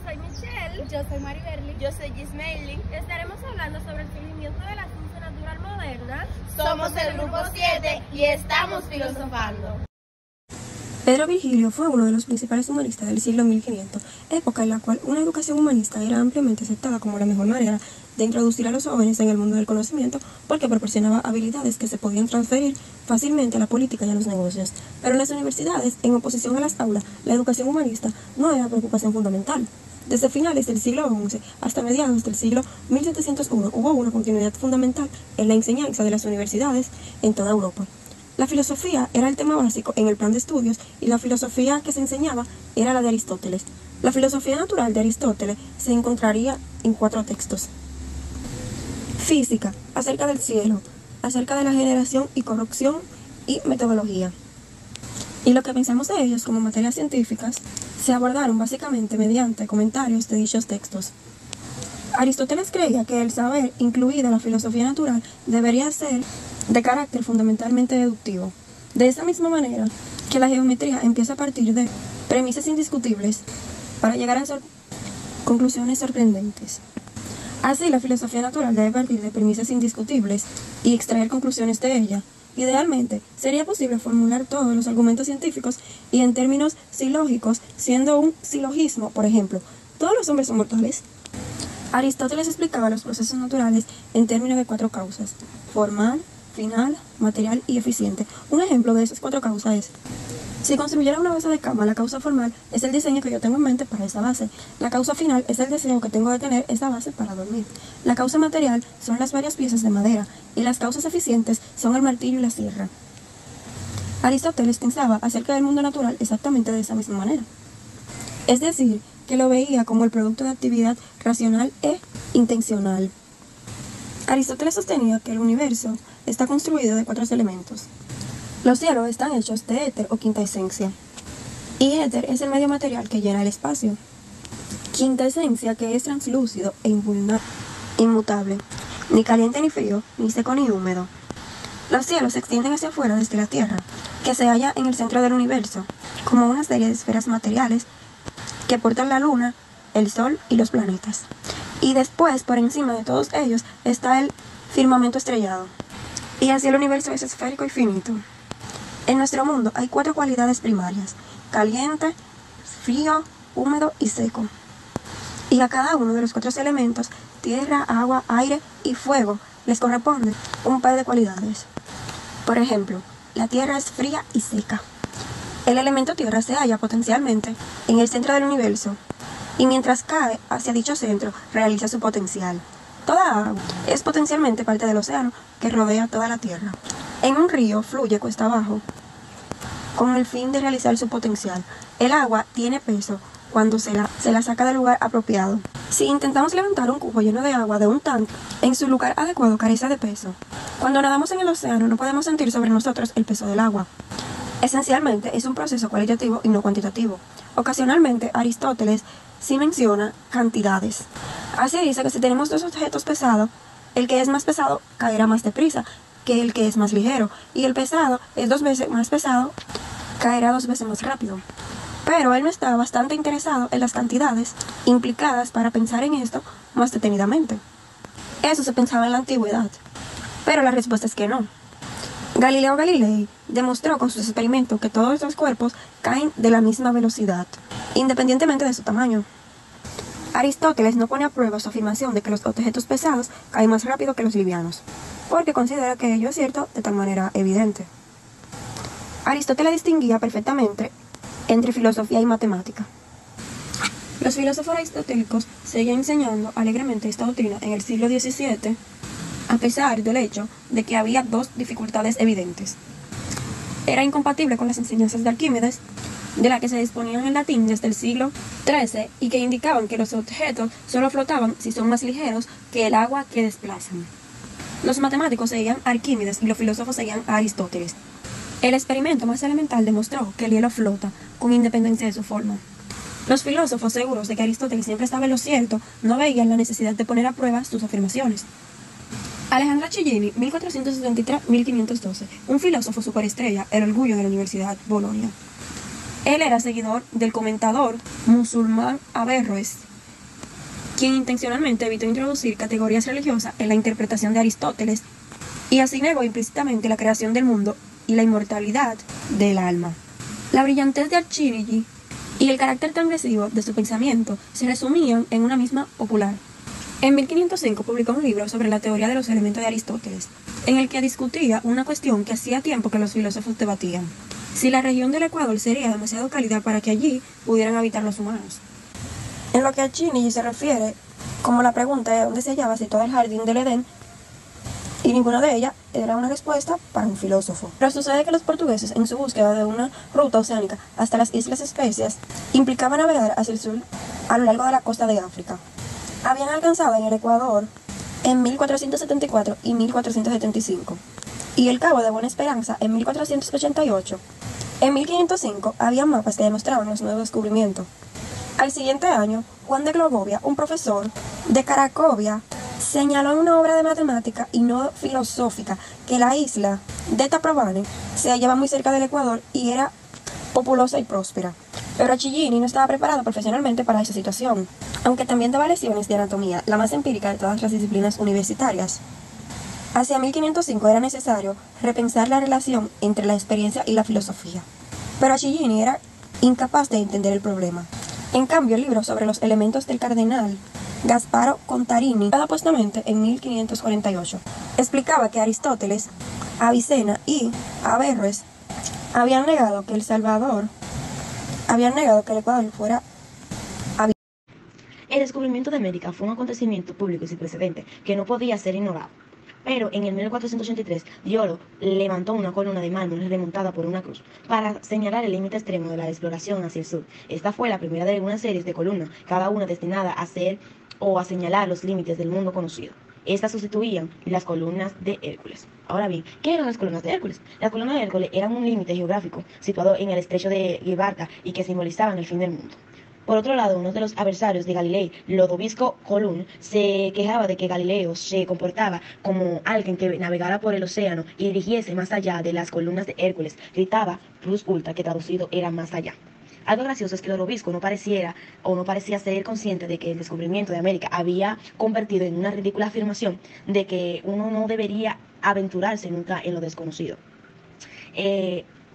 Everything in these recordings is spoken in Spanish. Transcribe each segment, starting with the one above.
soy Michelle. Yo soy Mariberly. Yo soy Gismaili. Estaremos hablando sobre el surgimiento de la ciencia natural moderna. Somos el Grupo 7 y estamos filosofando. Pedro Virgilio fue uno de los principales humanistas del siglo 1500, época en la cual una educación humanista era ampliamente aceptada como la mejor manera de introducir a los jóvenes en el mundo del conocimiento porque proporcionaba habilidades que se podían transferir fácilmente a la política y a los negocios. Pero en las universidades, en oposición a las aulas, la educación humanista no era preocupación fundamental. Desde finales del siglo XI hasta mediados del siglo 1701 hubo una continuidad fundamental en la enseñanza de las universidades en toda Europa. La filosofía era el tema básico en el plan de estudios y la filosofía que se enseñaba era la de Aristóteles. La filosofía natural de Aristóteles se encontraría en 4 textos. Física, acerca del cielo, acerca de la generación y corrupción y metodología. Y lo que pensamos de ellos como materias científicas se abordaron básicamente mediante comentarios de dichos textos. Aristóteles creía que el saber, incluida la filosofía natural, debería ser de carácter fundamentalmente deductivo. De esa misma manera que la geometría empieza a partir de premisas indiscutibles para llegar a conclusiones sorprendentes. Así, la filosofía natural debe partir de premisas indiscutibles y extraer conclusiones de ella. Idealmente, sería posible formular todos los argumentos científicos y en términos silógicos, siendo un silogismo, por ejemplo, ¿todos los hombres son mortales? Aristóteles explicaba los procesos naturales en términos de 4 causas: formal, final, material y eficiente. Un ejemplo de esas 4 causas es: si construyera una base de cama, la causa formal es el diseño que yo tengo en mente para esa base. La causa final es el deseo que tengo de tener esa base para dormir. La causa material son las varias piezas de madera y las causas eficientes son el martillo y la sierra. Aristóteles pensaba acerca del mundo natural exactamente de esa misma manera. Es decir, que lo veía como el producto de actividad racional e intencional. Aristóteles sostenía que el universo está construido de 4 elementos. Los cielos están hechos de éter o quinta esencia. Y éter es el medio material que llena el espacio. Quinta esencia, que es translúcido e inmutable, ni caliente ni frío, ni seco ni húmedo. Los cielos se extienden hacia afuera desde la Tierra, que se halla en el centro del universo, como una serie de esferas materiales que portan la Luna, el Sol y los planetas. Y después, por encima de todos ellos, está el firmamento estrellado. Y así el universo es esférico y finito. En nuestro mundo hay 4 cualidades primarias: caliente, frío, húmedo y seco. Y a cada uno de los 4 elementos, tierra, agua, aire y fuego, les corresponde un par de cualidades. Por ejemplo, la tierra es fría y seca. El elemento tierra se halla potencialmente en el centro del universo, y mientras cae hacia dicho centro, realiza su potencial. Toda agua es potencialmente parte del océano que rodea toda la Tierra. En un río fluye cuesta abajo con el fin de realizar su potencial. El agua tiene peso cuando se la saca del lugar apropiado. Si intentamos levantar un cubo lleno de agua de un tanque, en su lugar adecuado carece de peso. Cuando nadamos en el océano no podemos sentir sobre nosotros el peso del agua. Esencialmente es un proceso cualitativo y no cuantitativo. Ocasionalmente Aristóteles sí menciona cantidades. Así dice que si tenemos 2 objetos pesados, el que es más pesado caerá más deprisa que el que es más ligero, y el pesado es 2 veces más pesado, caerá 2 veces más rápido. Pero él no estaba bastante interesado en las cantidades implicadas para pensar en esto más detenidamente. Eso se pensaba en la antigüedad, pero la respuesta es que no. Galileo Galilei demostró con sus experimentos que todos los cuerpos caen de la misma velocidad, independientemente de su tamaño. Aristóteles no pone a prueba su afirmación de que los objetos pesados caen más rápido que los livianos, porque considera que ello es cierto de tal manera evidente. Aristóteles distinguía perfectamente entre filosofía y matemática. Los filósofos aristotélicos seguían enseñando alegremente esta doctrina en el siglo XVII, a pesar del hecho de que había 2 dificultades evidentes. Era incompatible con las enseñanzas de Arquímedes, de la que se disponían en latín desde el siglo XIII y que indicaban que los objetos solo flotaban si son más ligeros que el agua que desplazan. Los matemáticos seguían a Arquímedes y los filósofos seguían a Aristóteles. El experimento más elemental demostró que el hielo flota con independencia de su forma. Los filósofos, seguros de que Aristóteles siempre estaba en lo cierto, no veían la necesidad de poner a prueba sus afirmaciones. Alejandro Cellini, 1473-1512, un filósofo superestrella, el orgullo de la Universidad Bolonia. Él era seguidor del comentador musulmán Averroes, quien intencionalmente evitó introducir categorías religiosas en la interpretación de Aristóteles y así negó implícitamente la creación del mundo y la inmortalidad del alma. La brillantez de Al-Khinji y el carácter transgresivo de su pensamiento se resumían en una misma popular. En 1505 publicó un libro sobre la teoría de los elementos de Aristóteles, en el que discutía una cuestión que hacía tiempo que los filósofos debatían: si la región del Ecuador sería demasiado cálida para que allí pudieran habitar los humanos. En lo que a Khinji se refiere, como la pregunta de dónde se hallaba situado el jardín del Edén, y ninguna de ellas era una respuesta para un filósofo. Pero sucede que los portugueses, en su búsqueda de una ruta oceánica hasta las Islas Especias, implicaba navegar hacia el sur a lo largo de la costa de África. Habían alcanzado en el Ecuador en 1474 y 1475, y el Cabo de Buena Esperanza en 1488. En 1505 había mapas que demostraban los nuevos descubrimientos. Al siguiente año, Juan de Glogovia, un profesor de Cracovia, señaló en una obra de matemática y no filosófica que la isla de Taprobane se hallaba muy cerca del Ecuador y era populosa y próspera. Pero Achillini no estaba preparado profesionalmente para esa situación, aunque también daba lecciones de anatomía, la más empírica de todas las disciplinas universitarias. Hacia 1505 era necesario repensar la relación entre la experiencia y la filosofía, pero Achillini era incapaz de entender el problema. En cambio, el libro sobre los elementos del cardenal Gasparo Contarini, publicado postamente en 1548, explicaba que Aristóteles, Avicena y Averroes habían negado que el Ecuador fuera habitado. El descubrimiento de América fue un acontecimiento público y sin precedente que no podía ser ignorado. Pero en el 1483, Diolo levantó una columna de mármol remontada por una cruz para señalar el límite extremo de la exploración hacia el sur. Esta fue la primera de una serie de columnas, cada una destinada a hacer o a señalar los límites del mundo conocido. Estas sustituían las columnas de Hércules. Ahora bien, ¿qué eran las columnas de Hércules? Las columnas de Hércules eran un límite geográfico situado en el estrecho de Gibraltar y que simbolizaban el fin del mundo. Por otro lado, uno de los adversarios de Galilei, Lodovico Colón, se quejaba de que Galileo se comportaba como alguien que navegara por el océano y dirigiese más allá de las columnas de Hércules. Gritaba plus ultra, que traducido era más allá. Algo gracioso es que Lodovico no parecía ser consciente de que el descubrimiento de América había convertido en una ridícula afirmación de que uno no debería aventurarse nunca en lo desconocido.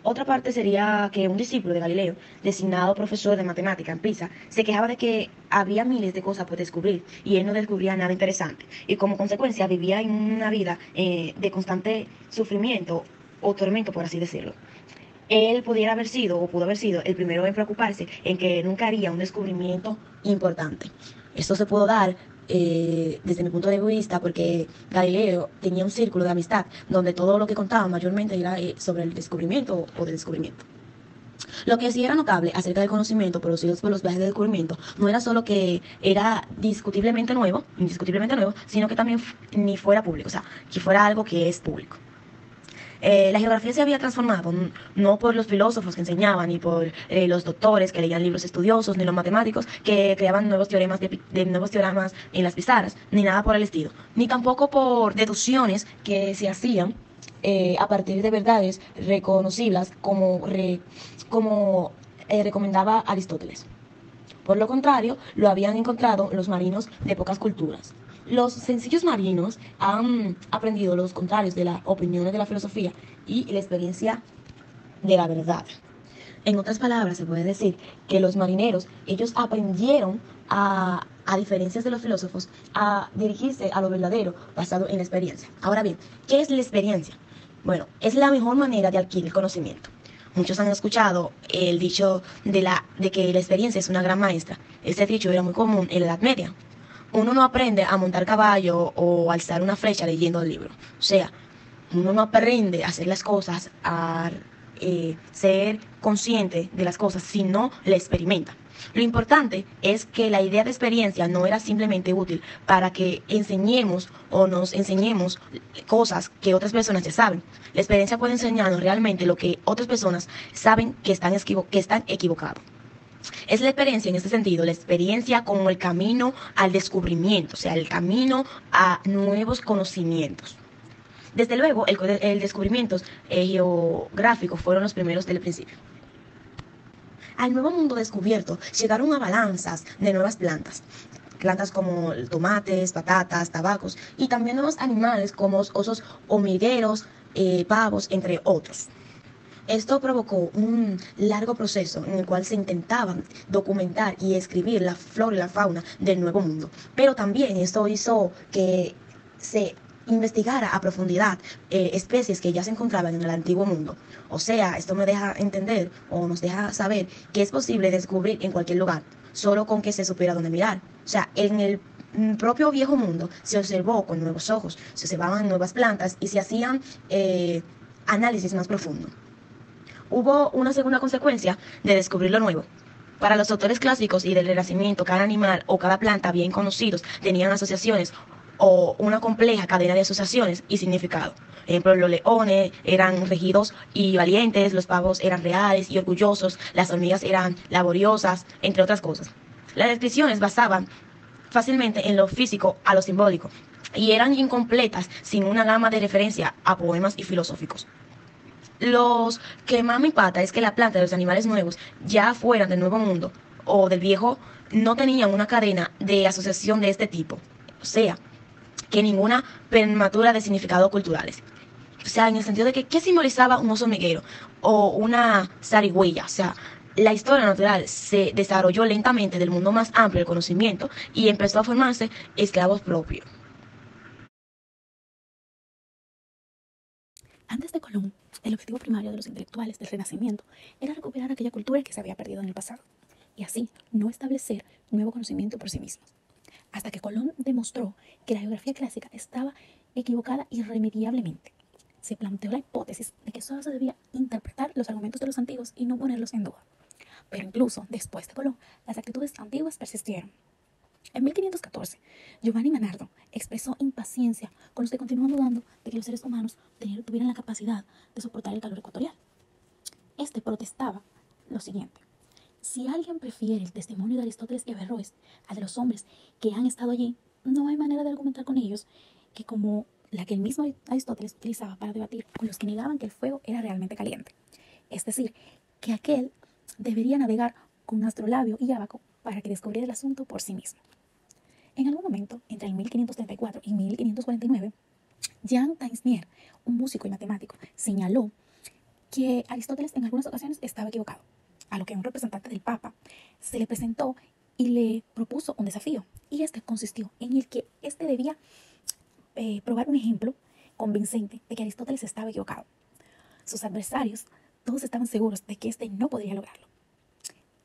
Otra parte sería que un discípulo de Galileo, designado profesor de matemática en Pisa, se quejaba de que había miles de cosas por descubrir y él no descubría nada interesante. Y como consecuencia vivía en una vida de constante sufrimiento o tormento, por así decirlo. Él pudo haber sido el primero en preocuparse en que nunca haría un descubrimiento importante. Esto se pudo dar desde mi punto de vista porque Galileo tenía un círculo de amistad donde todo lo que contaba mayormente era sobre el descubrimiento o del descubrimiento. Lo que sí era notable acerca del conocimiento producido por los viajes de descubrimiento no era solo que era indiscutiblemente nuevo, sino que también ni fuera público, o sea, que fuera algo que es público. La geografía se había transformado no por los filósofos que enseñaban, ni por los doctores que leían libros estudiosos, ni los matemáticos que creaban nuevos teoremas en las pizarras, ni nada por el estilo, ni tampoco por deducciones que se hacían a partir de verdades reconocibles como recomendaba Aristóteles. Por lo contrario, lo habían encontrado los marinos de pocas culturas. Los sencillos marinos han aprendido los contrarios de las opiniones de la filosofía y la experiencia de la verdad. En otras palabras, se puede decir que los marineros, ellos aprendieron a diferencias de los filósofos, a dirigirse a lo verdadero basado en la experiencia. Ahora bien, ¿qué es la experiencia? Bueno, es la mejor manera de adquirir conocimiento. Muchos han escuchado el dicho de que la experiencia es una gran maestra. Este dicho era muy común en la Edad Media. Uno no aprende a montar caballo o alzar una flecha leyendo el libro. O sea, uno no aprende a hacer las cosas, a ser consciente de las cosas, si no la experimenta. Lo importante es que la idea de experiencia no era simplemente útil para que enseñemos o nos enseñemos cosas que otras personas ya saben. La experiencia puede enseñarnos realmente lo que otras personas saben que están equivocados. Es la experiencia en este sentido, la experiencia como el camino al descubrimiento, o sea, el camino a nuevos conocimientos. Desde luego, el descubrimientos geográficos fueron los primeros del principio. Al nuevo mundo descubierto llegaron avalanzas de nuevas plantas. Plantas como tomates, patatas, tabacos y también nuevos animales como osos hormigueros, pavos, entre otros. Esto provocó un largo proceso en el cual se intentaban documentar y escribir la flora y la fauna del Nuevo Mundo. Pero también esto hizo que se investigara a profundidad especies que ya se encontraban en el Antiguo Mundo. O sea, esto me deja entender o nos deja saber que es posible descubrir en cualquier lugar, solo con que se supiera dónde mirar. O sea, en el propio Viejo Mundo se observó con nuevos ojos, se observaban nuevas plantas y se hacían análisis más profundos. Hubo una segunda consecuencia de descubrir lo nuevo. Para los autores clásicos y del Renacimiento, cada animal o cada planta bien conocidos tenían asociaciones o una compleja cadena de asociaciones y significado. Por ejemplo, los leones eran rígidos y valientes, los pavos eran reales y orgullosos, las hormigas eran laboriosas, entre otras cosas. Las descripciones basaban fácilmente en lo físico a lo simbólico y eran incompletas sin una gama de referencia a poemas y filosóficos. Los que más me impacta es que la planta de los animales nuevos, ya fueran del Nuevo Mundo o del Viejo, no tenían una cadena de asociación de este tipo. O sea, que ninguna prematura de significados culturales. O sea, en el sentido de que, ¿qué simbolizaba un oso hormiguero o una zarigüeya? O sea, la historia natural se desarrolló lentamente del mundo más amplio del conocimiento y empezó a formarse esclavos propios. Antes de Colón, el objetivo primario de los intelectuales del Renacimiento era recuperar aquella cultura que se había perdido en el pasado, y así no establecer nuevo conocimiento por sí mismos. Hasta que Colón demostró que la geografía clásica estaba equivocada irremediablemente. Se planteó la hipótesis de que solo se debía interpretar los argumentos de los antiguos y no ponerlos en duda. Pero incluso después de Colón, las actitudes antiguas persistieron. En 1514, Giovanni Manardo expresó impaciencia con los que continúan dudando de que los seres humanos tuvieran la capacidad de soportar el calor ecuatorial. Este protestaba lo siguiente: si alguien prefiere el testimonio de Aristóteles y Averroes al de los hombres que han estado allí, no hay manera de argumentar con ellos que como la que el mismo Aristóteles utilizaba para debatir con los que negaban que el fuego era realmente caliente. Es decir, que aquel debería navegar con astrolabio y ábaco para que descubriera el asunto por sí mismo. En algún momento, entre el 1534 y 1549, Jean Taisnier, un músico y matemático, señaló que Aristóteles en algunas ocasiones estaba equivocado, a lo que un representante del Papa se le presentó y le propuso un desafío, y este consistió en el que éste debía probar un ejemplo convincente de que Aristóteles estaba equivocado. Sus adversarios todos estaban seguros de que éste no podría lograrlo.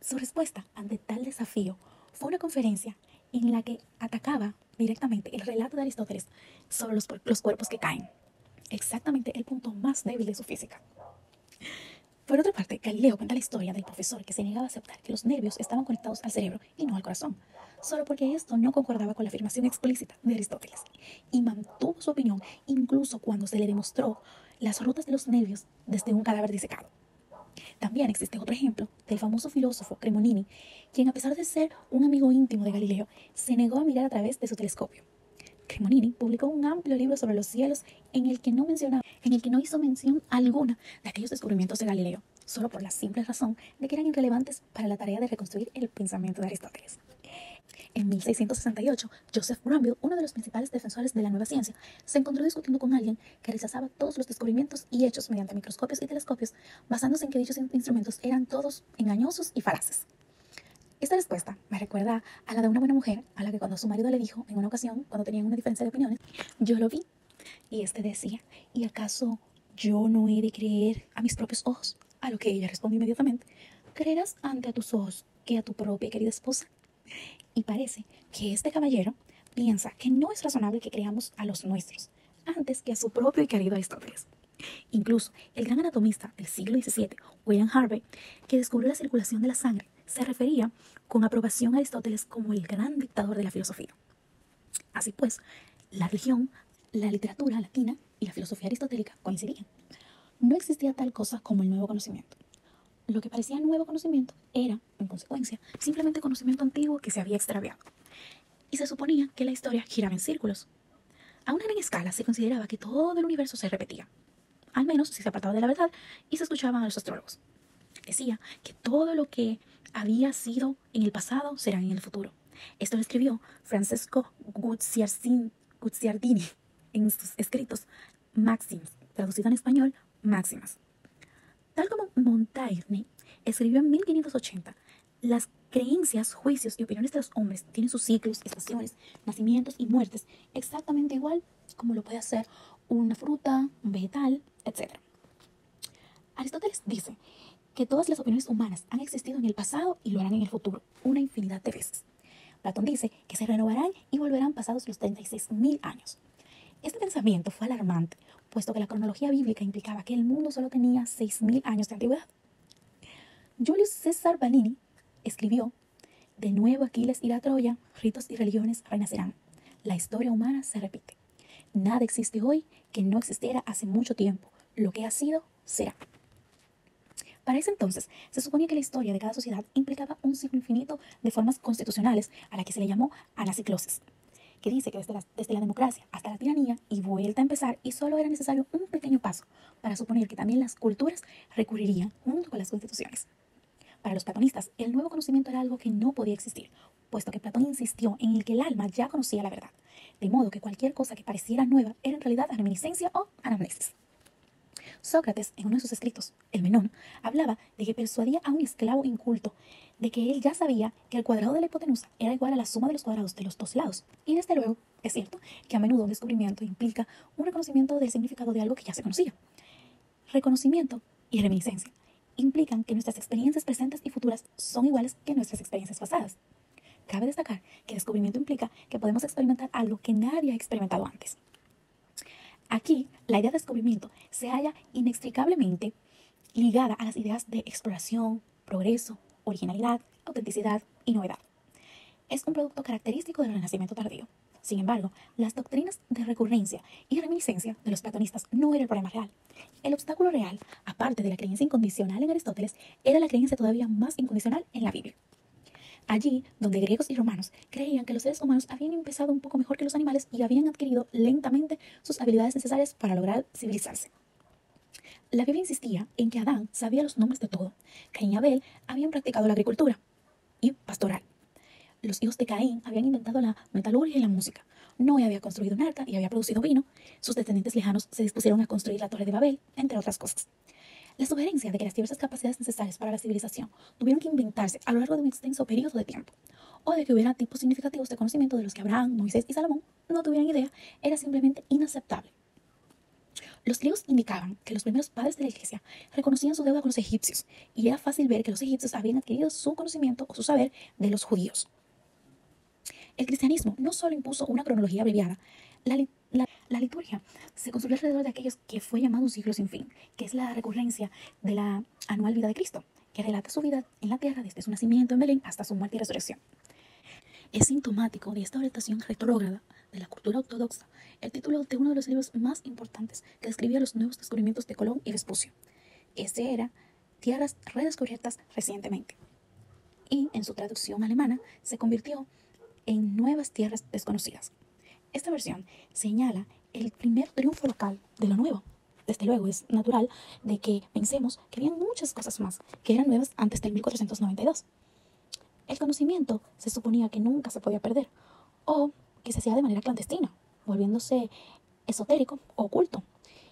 Su respuesta ante tal desafío fue una conferencia en la que atacaba directamente el relato de Aristóteles sobre los cuerpos que caen, exactamente el punto más débil de su física. Por otra parte, Galileo cuenta la historia del profesor que se negaba a aceptar que los nervios estaban conectados al cerebro y no al corazón, solo porque esto no concordaba con la afirmación explícita de Aristóteles, y mantuvo su opinión incluso cuando se le demostró las rutas de los nervios desde un cadáver disecado. También existe otro ejemplo del famoso filósofo Cremonini, quien a pesar de ser un amigo íntimo de Galileo, se negó a mirar a través de su telescopio. Cremonini publicó un amplio libro sobre los cielos en el que no hizo mención alguna de aquellos descubrimientos de Galileo, solo por la simple razón de que eran irrelevantes para la tarea de reconstruir el pensamiento de Aristóteles. En 1668, Joseph Granville, uno de los principales defensores de la nueva ciencia, se encontró discutiendo con alguien que rechazaba todos los descubrimientos y hechos mediante microscopios y telescopios, basándose en que dichos instrumentos eran todos engañosos y falaces. Esta respuesta me recuerda a la de una buena mujer a la que cuando su marido le dijo en una ocasión, cuando tenían una diferencia de opiniones, yo lo vi. Y este decía, ¿y acaso yo no he de creer a mis propios ojos? A lo que ella respondió inmediatamente, ¿creerás ante a tus ojos que a tu propia querida esposa? Y parece que este caballero piensa que no es razonable que creamos a los nuestros antes que a su propio y querido Aristóteles. Incluso el gran anatomista del siglo XVII, William Harvey, que descubrió la circulación de la sangre, se refería con aprobación a Aristóteles como el gran dictador de la filosofía. Así pues, la religión, la literatura latina y la filosofía aristotélica coincidían. No existía tal cosa como el nuevo conocimiento. Lo que parecía nuevo conocimiento era, en consecuencia, simplemente conocimiento antiguo que se había extraviado. Y se suponía que la historia giraba en círculos. A una gran escala se consideraba que todo el universo se repetía, al menos si se apartaba de la verdad y se escuchaban a los astrólogos. decía que todo lo que había sido en el pasado será en el futuro. Esto lo escribió Francesco Guicciardini en sus escritos Maxims, traducido en español, Máximas. Tal como Montaigne escribió en 1580, las creencias, juicios y opiniones de los hombres tienen sus ciclos, estaciones, nacimientos y muertes exactamente igual como lo puede hacer una fruta, un vegetal, etc. Aristóteles dice que todas las opiniones humanas han existido en el pasado y lo harán en el futuro, una infinidad de veces. Platón dice que se renovarán y volverán pasados los 36.000 años. Este pensamiento fue alarmante, puesto que la cronología bíblica implicaba que el mundo solo tenía 6.000 años de antigüedad. Julius César Vanini escribió: de nuevo Aquiles irá a Troya, ritos y religiones renacerán. La historia humana se repite. Nada existe hoy que no existiera hace mucho tiempo. Lo que ha sido, será. Para ese entonces, se suponía que la historia de cada sociedad implicaba un ciclo infinito de formas constitucionales a la que se le llamó anaciclosis, que dice que desde la democracia hasta la tiranía y vuelta a empezar, y solo era necesario un pequeño paso para suponer que también las culturas recurrirían junto con las constituciones. Para los platonistas, el nuevo conocimiento era algo que no podía existir, puesto que Platón insistió en el que el alma ya conocía la verdad, de modo que cualquier cosa que pareciera nueva era en realidad reminiscencia o anamnesis. Sócrates, en uno de sus escritos, el Menón, hablaba de que persuadía a un esclavo inculto de que él ya sabía que el cuadrado de la hipotenusa era igual a la suma de los cuadrados de los dos lados. Y desde luego, es cierto que a menudo un descubrimiento implica un reconocimiento del significado de algo que ya se conocía. Reconocimiento y reminiscencia implican que nuestras experiencias presentes y futuras son iguales que nuestras experiencias pasadas. Cabe destacar que descubrimiento implica que podemos experimentar algo que nadie ha experimentado antes. Aquí, la idea de descubrimiento se halla inextricablemente ligada a las ideas de exploración, progreso, originalidad, autenticidad y novedad. Es un producto característico del Renacimiento tardío. Sin embargo, las doctrinas de recurrencia y reminiscencia de los platonistas no era el problema real. El obstáculo real, aparte de la creencia incondicional en Aristóteles, era la creencia todavía más incondicional en la Biblia. Allí, donde griegos y romanos creían que los seres humanos habían empezado un poco mejor que los animales y habían adquirido lentamente sus habilidades necesarias para lograr civilizarse. La Biblia insistía en que Adán sabía los nombres de todo. Caín y Abel habían practicado la agricultura y pastoral. Los hijos de Caín habían inventado la metalurgia y la música. Noé había construido un arca y había producido vino. Sus descendientes lejanos se dispusieron a construir la Torre de Babel, entre otras cosas. La sugerencia de que las diversas capacidades necesarias para la civilización tuvieron que inventarse a lo largo de un extenso periodo de tiempo, o de que hubiera tipos significativos de conocimiento de los que Abraham, Moisés y Salomón no tuvieran idea, era simplemente inaceptable. Los griegos indicaban que los primeros padres de la Iglesia reconocían su deuda con los egipcios, y era fácil ver que los egipcios habían adquirido su conocimiento o su saber de los judíos. El cristianismo no solo impuso una cronología abreviada, la liturgia se construyó alrededor de aquellos que fue llamado un siglo sin fin, que es la recurrencia de la anual vida de Cristo, que relata su vida en la tierra desde su nacimiento en Belén hasta su muerte y resurrección. Es sintomático de esta orientación retrógrada de la cultura ortodoxa el título de uno de los libros más importantes que describía los nuevos descubrimientos de Colón y Vespucio. Este era Tierras redescubiertas recientemente, y en su traducción alemana se convirtió en Nuevas Tierras Desconocidas. Esta versión señala el primer triunfo local de lo nuevo. Desde luego es natural de que pensemos que había muchas cosas más que eran nuevas antes del 1492. El conocimiento se suponía que nunca se podía perder, o que se hacía de manera clandestina, volviéndose esotérico o oculto,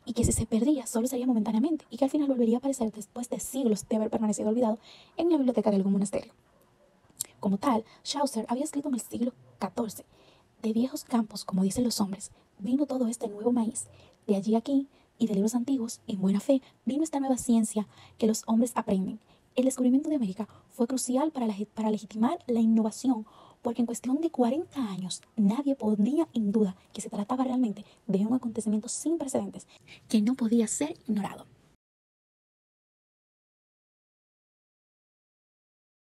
y que si se perdía solo sería momentáneamente, y que al final volvería a aparecer después de siglos de haber permanecido olvidado en la biblioteca de algún monasterio. Como tal, Chaucer había escrito en el siglo XIV: de viejos campos, como dicen los hombres, vino todo este nuevo maíz. De allí aquí, y de libros antiguos, en buena fe, vino esta nueva ciencia que los hombres aprenden. El descubrimiento de América fue crucial para legitimar la innovación, porque en cuestión de 40 años nadie pondría en duda que se trataba realmente de un acontecimiento sin precedentes que no podía ser ignorado.